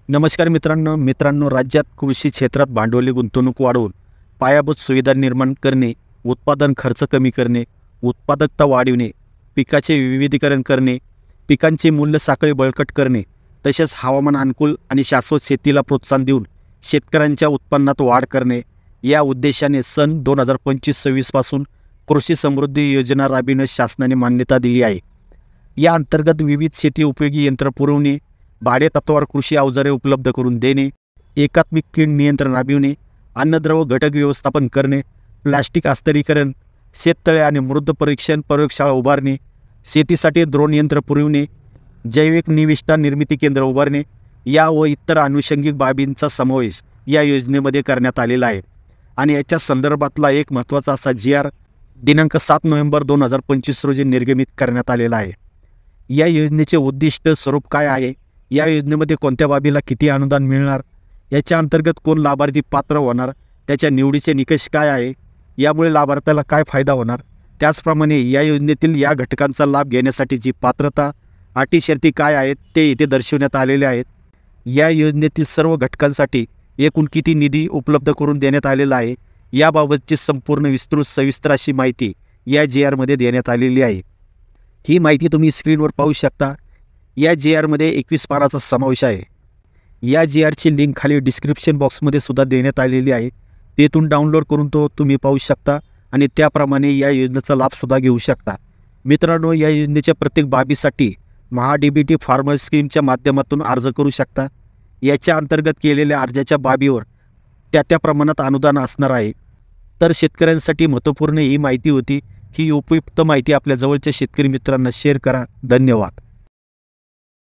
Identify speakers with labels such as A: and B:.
A: नमस्कार मित्रांनो, राज्यात कृषी क्षेत्रात भांडवली गुंतवणूक वाढवून पायाभूत सुविधा निर्माण करणे, उत्पादन खर्च कमी करणे, उत्पादकता वाढविणे, पिकाचे विविधीकरण करणे, पिकांची मूल्य साखळी बळकट करणे, तसेच हवामान अनुकूल आणि शाश्वत शेतीला प्रोत्साहन देऊन शेतकऱ्यांच्या उत्पन्नात वाढ करणे या उद्देशाने सन 2025-26 पासून कृषी समृद्धी योजना राबविण्यास शासनाने मान्यता दिली आहे। या अंतर्गत विविध शेती उपयोगी यंत्र पुरवणे, भाडे तत्वावर कृषी अवजारे उपलब्ध करून देणे, एकात्मिक कीड नियंत्रण राबविणे, अन्नद्रव्य घटक व्यवस्थापन करणे, प्लास्टिक आस्तरीकरण, शेततळे आणि मृद परीक्षण प्रयोगशाळा उभारणे, शेतीसाठी ड्रोन यंत्र पुरविणे, जैविक निविष्ठा निर्मिती केंद्र उभारणे या व इतर आनुषंगिक बाबींचा समावेश या योजनेमध्ये करण्यात आलेला आहे। आणि याच्या संदर्भातला एक महत्त्वाचा असा GR दिनांक 7 नोव्हेंबर 2025 रोजी निर्गमित करण्यात आलेला आहे। या योजनेचे उद्दिष्ट स्वरूप काय आहे, या योजनेमध्ये कोणत्या बाबीला किती अनुदान मिळणार, याच्या अंतर्गत कोण लाभार्थी पात्र होणार, त्याच्या निवडीचे निकष काय आहे, यामुळे लाभार्थ्याला काय फायदा होणार, त्याचप्रमाणे या योजनेतील या घटकांचा लाभ घेण्यासाठी जी पात्रता, अटी शर्ती काय आहेत ते इथे दर्शवण्यात आलेले आहेत। या योजनेतील सर्व घटकांसाठी एकूण किती निधी उपलब्ध करून देण्यात आलेला आहे याबाबतची संपूर्ण विस्तृत सविस्तर अशी माहिती या GR मध्ये देण्यात आलेली आहे। ही माहिती तुम्ही स्क्रीनवर पाहू शकता। या GR मध्ये 21 पानाचा समावेश आहे। या GR ची लिंक खाली डिस्क्रिप्शन बॉक्समध्ये सुद्धा देण्यात आलेली आहे, तेथून डाउनलोड करून तो तुम्ही पाहू शकता आणि त्याप्रमाणे या योजनेचा लाभसुद्धा घेऊ शकता। मित्रांनो, या योजनेच्या प्रत्येक बाबीसाठी महा-DBT फार्मर स्कीमच्या माध्यमातून अर्ज करू शकता। याच्या अंतर्गत केलेल्या अर्जाच्या बाबीवर त्या प्रमाणात अनुदान असणार आहे। तर शेतकऱ्यांसाठी महत्त्वपूर्ण ही माहिती होती। ही उपयुक्त माहिती आपल्या जवळच्या शेतकरी मित्रांना शेअर करा। धन्यवाद।